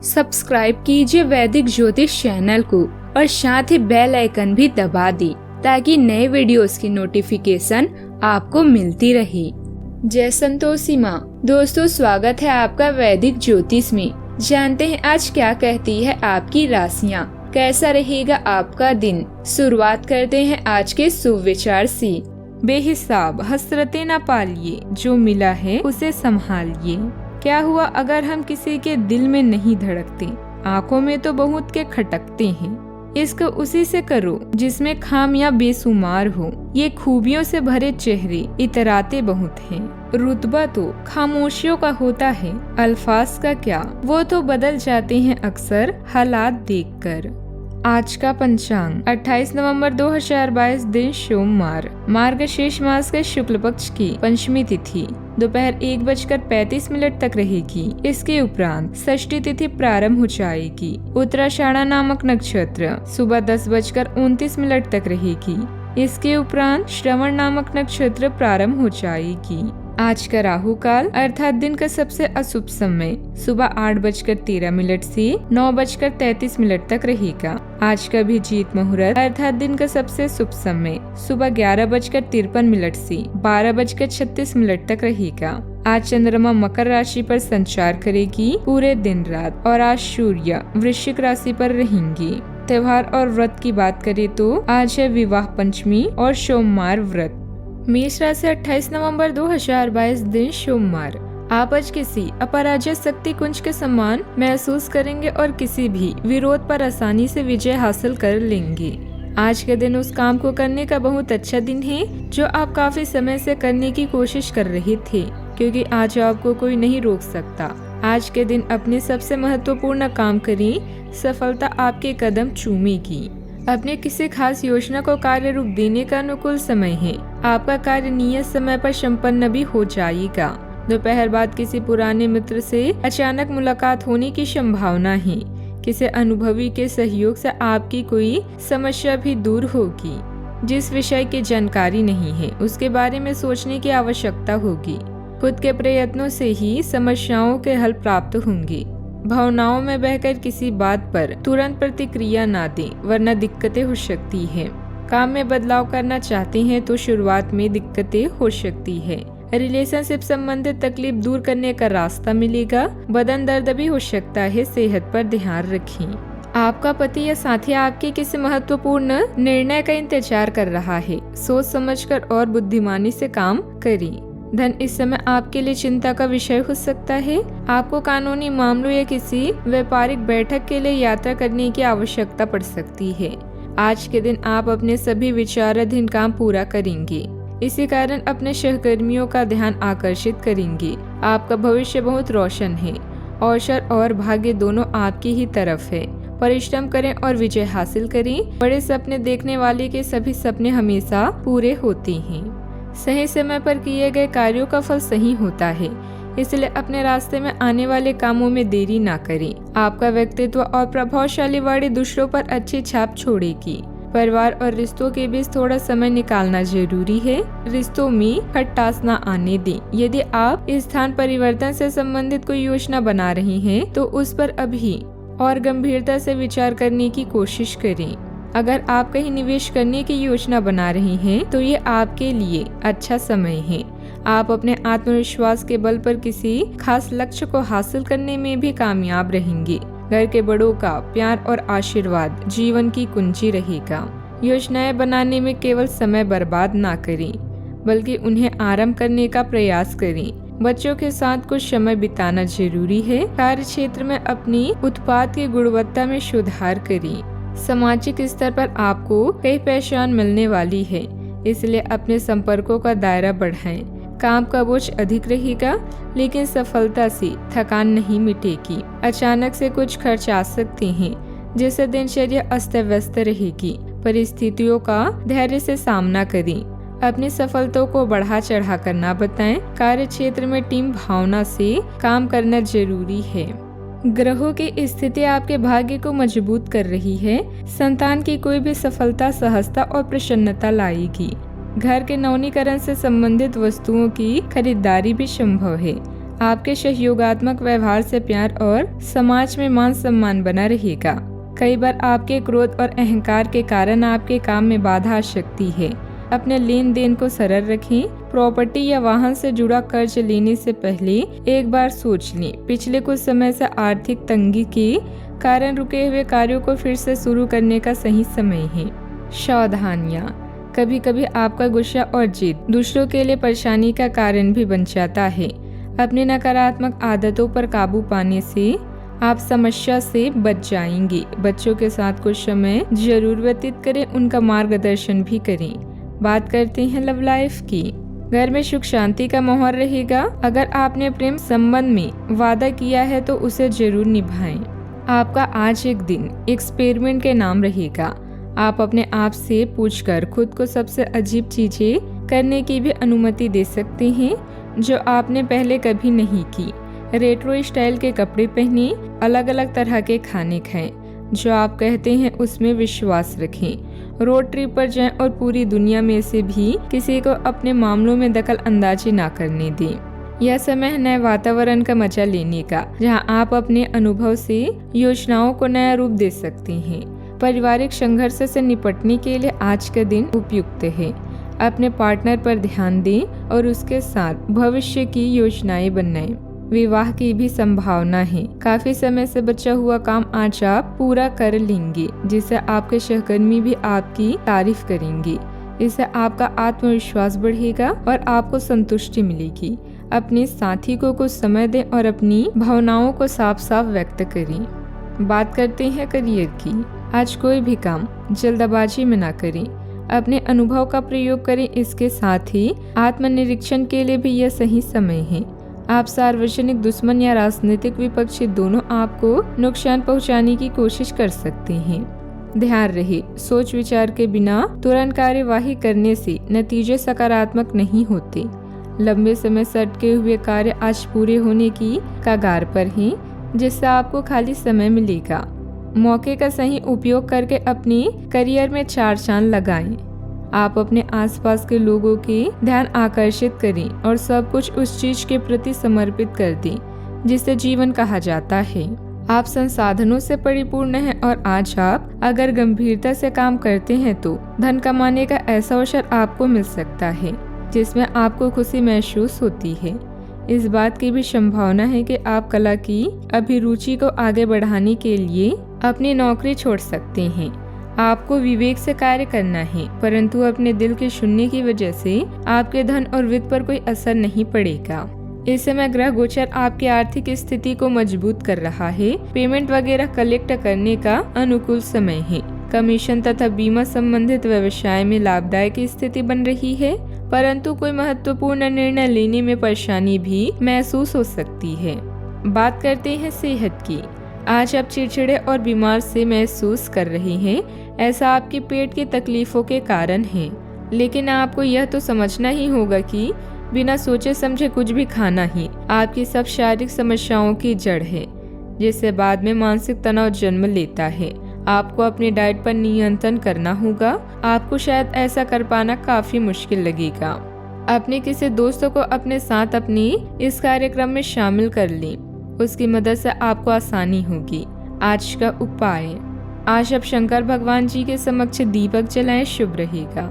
Subscribe कीजिए वैदिक ज्योतिष चैनल को और साथ ही बेल आइकन भी दबा दी ताकि नए वीडियोस की नोटिफिकेशन आपको मिलती रहे। जय संतोषी माँ। दोस्तों, स्वागत है आपका वैदिक ज्योतिष में। जानते हैं आज क्या कहती है आपकी राशियाँ, कैसा रहेगा आपका दिन। शुरुआत करते हैं आज के शुभ विचार से। बेहिसाब हसरतें न पालिए, जो मिला है उसे संभालिए। क्या हुआ अगर हम किसी के दिल में नहीं धड़कते, आंखों में तो बहुत के खटकते हैं। इश्क उसी से करो जिसमें खाम या बेसुमार हो। ये खूबियों से भरे चेहरे इतराते बहुत हैं। रुतबा तो खामोशियों का होता है, अल्फाज का क्या, वो तो बदल जाते हैं अक्सर हालात देखकर। आज का पंचांग 28 नवंबर 2022, दिन सोमवार, मार्गशीर्ष मास के शुक्ल पक्ष की पंचमी तिथि दोपहर 1:35 तक रहेगी। इसके उपरांत षष्ठी तिथि प्रारंभ हो जाएगी। उत्तराषाढ़ा नामक नक्षत्र सुबह 10:29 तक रहेगी। इसके उपरांत श्रवण नामक नक्षत्र प्रारंभ हो जाएगी। आज का राहु काल अर्थात दिन का सबसे अशुभ समय सुबह 8:13 से 9:33 तक रहेगा। आज का अभिजीत मुहूर्त अर्थात दिन का सबसे शुभ समय सुबह 11:53 से 12:36 तक रहेगा। आज चंद्रमा मकर राशि पर संचार करेगी पूरे दिन रात और आज सूर्य वृश्चिक राशि पर रहेंगी। त्योहार और व्रत की बात करें तो आज है विवाह पंचमी और सोमवार व्रत। मेष राशि 28 नवंबर 2022, दिन सोमवार। आप आज किसी अपराजित शक्ति कुंज के समान महसूस करेंगे और किसी भी विरोध पर आसानी से विजय हासिल कर लेंगे। आज के दिन उस काम को करने का बहुत अच्छा दिन है जो आप काफी समय से करने की कोशिश कर रहे थे, क्योंकि आज आपको कोई नहीं रोक सकता। आज के दिन अपने सबसे महत्वपूर्ण काम करें, सफलता आपके कदम चूमेगी। अपने किसी खास योजना को कार्य रूप देने का अनुकूल समय है। आपका कार्य नियत समय पर संपन्न भी हो जाएगा। दोपहर बाद किसी पुराने मित्र से अचानक मुलाकात होने की संभावना है। किसी अनुभवी के सहयोग से आपकी कोई समस्या भी दूर होगी। जिस विषय की जानकारी नहीं है उसके बारे में सोचने की आवश्यकता होगी। खुद के प्रयत्नों से ही समस्याओं के हल प्राप्त होंगे। भावनाओं में बहकर किसी बात पर तुरंत प्रतिक्रिया ना दें, वरना दिक्कतें हो सकती हैं। काम में बदलाव करना चाहते हैं तो शुरुआत में दिक्कतें हो सकती है। रिलेशनशिप संबंधित तकलीफ दूर करने का रास्ता मिलेगा। बदन दर्द भी हो सकता है, सेहत पर ध्यान रखें। आपका पति या साथी आपके किसी महत्वपूर्ण निर्णय का इंतजार कर रहा है। सोच समझकर और बुद्धिमानी से काम करें। धन इस समय आपके लिए चिंता का विषय हो सकता है। आपको कानूनी मामलों या किसी व्यापारिक बैठक के लिए यात्रा करने की आवश्यकता पड़ सकती है। आज के दिन आप अपने सभी विचाराधीन काम पूरा करेंगे। इसी कारण अपने सहकर्मियों का ध्यान आकर्षित करेंगे। आपका भविष्य बहुत रोशन है। अवसर और भाग्य दोनों आपकी ही तरफ है। परिश्रम करें और विजय हासिल करें। बड़े सपने देखने वाले के सभी सपने हमेशा पूरे होते हैं। सही समय पर किए गए कार्यों का फल सही होता है, इसलिए अपने रास्ते में आने वाले कामों में देरी ना करें। आपका व्यक्तित्व और प्रभावशाली वाणी दूसरों पर अच्छी छाप छोड़ेगी। परिवार और रिश्तों के बीच थोड़ा समय निकालना जरूरी है। रिश्तों में खटास ना आने दें। यदि आप स्थान परिवर्तन से संबंधित कोई योजना बना रही हैं, तो उस पर अभी और गंभीरता से विचार करने की कोशिश करें। अगर आप कहीं निवेश करने की योजना बना रही हैं, तो ये आपके लिए अच्छा समय है। आप अपने आत्मविश्वास के बल पर किसी खास लक्ष्य को हासिल करने में भी कामयाब रहेंगे। घर के बड़ों का प्यार और आशीर्वाद जीवन की कुंजी रहेगा। योजनाएं बनाने में केवल समय बर्बाद ना करें, बल्कि उन्हें आरंभ करने का प्रयास करें। बच्चों के साथ कुछ समय बिताना जरूरी है। कार्य क्षेत्र में अपनी उत्पाद की गुणवत्ता में सुधार करें। सामाजिक स्तर पर आपको कई पहचान मिलने वाली है, इसलिए अपने संपर्कों का दायरा बढ़ाएं। काम का बोझ अधिक रहेगा, लेकिन सफलता से थकान नहीं मिटेगी। अचानक से कुछ खर्च आ सकते हैं, जिससे दिनचर्या अस्त व्यस्त रहेगी। परिस्थितियों का धैर्य से सामना करें। अपनी सफलताओं को बढ़ा चढ़ा कर ना बताएं। कार्य क्षेत्र में टीम भावना से काम करना जरूरी है। ग्रहों की स्थिति आपके भाग्य को मजबूत कर रही है। संतान की कोई भी सफलता सहजता और प्रसन्नता लाएगी। घर के नवीनीकरण से संबंधित वस्तुओं की खरीदारी भी संभव है। आपके सहयोगात्मक व्यवहार से प्यार और समाज में मान सम्मान बना रहेगा। कई बार आपके क्रोध और अहंकार के कारण आपके काम में बाधा आ सकती है। अपने लेन देन को सरल रखें। प्रॉपर्टी या वाहन से जुड़ा कर्ज लेने से पहले एक बार सोच लें। पिछले कुछ समय से आर्थिक तंगी के कारण रुके हुए कार्यों को फिर से शुरू करने का सही समय है। सावधानियां, कभी कभी आपका गुस्सा और जिद दूसरों के लिए परेशानी का कारण भी बन जाता है। अपनी नकारात्मक आदतों पर काबू पाने से आप समस्या से बच जाएंगे। बच्चों के साथ कुछ समय जरूर व्यतीत करें, उनका मार्गदर्शन भी करें। बात करते हैं लव लाइफ की। घर में सुख शांति का माहौल रहेगा। अगर आपने प्रेम संबंध में वादा किया है तो उसे जरूर निभाएं। आपका आज एक दिन एक्सपेरिमेंट के नाम रहेगा। आप अपने आप से पूछकर खुद को सबसे अजीब चीजें करने की भी अनुमति दे सकते हैं जो आपने पहले कभी नहीं की। रेट्रो स्टाइल के कपड़े पहने, अलग अलग तरह के खाने खाएं, जो आप कहते हैं उसमें विश्वास रखें। रोड ट्रिप पर जाएं और पूरी दुनिया में से भी किसी को अपने मामलों में दखल अंदाजी ना करने दें। यह समय है नए वातावरण का मजा लेने का, जहां आप अपने अनुभव से योजनाओं को नया रूप दे सकते हैं। पारिवारिक संघर्ष से निपटने के लिए आज का दिन उपयुक्त है। अपने पार्टनर पर ध्यान दें और उसके साथ भविष्य की योजनाएं बनाएं। विवाह की भी संभावना है। काफी समय से बचा हुआ काम आज आप पूरा कर लेंगे, जिससे आपके सहकर्मी भी आपकी तारीफ करेंगे। इससे आपका आत्मविश्वास बढ़ेगा और आपको संतुष्टि मिलेगी। अपने साथी को कुछ समय दें और अपनी भावनाओं को साफ साफ व्यक्त करें। बात करते हैं करियर की। आज कोई भी काम जल्दबाजी में ना करें। अपने अनुभव का प्रयोग करें। इसके साथ ही आत्मनिरीक्षण के लिए भी यह सही समय है। आप सार्वजनिक दुश्मन या राजनीतिक विपक्षी दोनों आपको नुकसान पहुंचाने की कोशिश कर सकते हैं। ध्यान रहे, सोच विचार के बिना तुरंत कार्यवाही करने से नतीजे सकारात्मक नहीं होते। लंबे समय से अटके हुए कार्य आज पूरे होने की कगार पर हैं, जिससे आपको खाली समय मिलेगा। मौके का सही उपयोग करके अपने करियर में 4 चांद लगाएं। आप अपने आसपास के लोगों के ध्यान आकर्षित करें और सब कुछ उस चीज के प्रति समर्पित कर दें जिसे जीवन कहा जाता है। आप संसाधनों से परिपूर्ण हैं और आज आप अगर गंभीरता से काम करते हैं तो धन कमाने का ऐसा अवसर आपको मिल सकता है जिसमें आपको खुशी महसूस होती है। इस बात की भी संभावना है कि आप कला की अभिरुचि को आगे बढ़ाने के लिए अपनी नौकरी छोड़ सकते हैं। आपको विवेक से कार्य करना है, परंतु अपने दिल के सुनने की वजह से आपके धन और वित्त पर कोई असर नहीं पड़ेगा। इस समय ग्रह गोचर आपकी आर्थिक स्थिति को मजबूत कर रहा है। पेमेंट वगैरह कलेक्ट करने का अनुकूल समय है। कमीशन तथा बीमा संबंधित व्यवसाय में लाभदायक स्थिति बन रही है, परंतु कोई महत्वपूर्ण निर्णय लेने में परेशानी भी महसूस हो सकती है। बात करते हैं सेहत की। आज आप चिड़चिड़े और बीमार से महसूस कर रहे हैं। ऐसा आपके पेट की तकलीफों के कारण है, लेकिन आपको यह तो समझना ही होगा कि बिना सोचे समझे कुछ भी खाना ही आपकी सब शारीरिक समस्याओं की जड़ है, जिससे बाद में मानसिक तनाव जन्म लेता है। आपको अपनी डाइट पर नियंत्रण करना होगा। आपको शायद ऐसा कर पाना काफी मुश्किल लगेगा। अपने किसी दोस्तों को अपने साथ अपनी इस कार्यक्रम में शामिल कर लें, उसकी मदद से आपको आसानी होगी। आज का उपाय, आज आप शंकर भगवान जी के समक्ष दीपक जलाएं, शुभ रहेगा।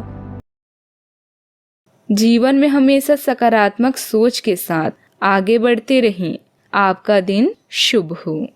जीवन में हमेशा सकारात्मक सोच के साथ आगे बढ़ते रहें। आपका दिन शुभ हो।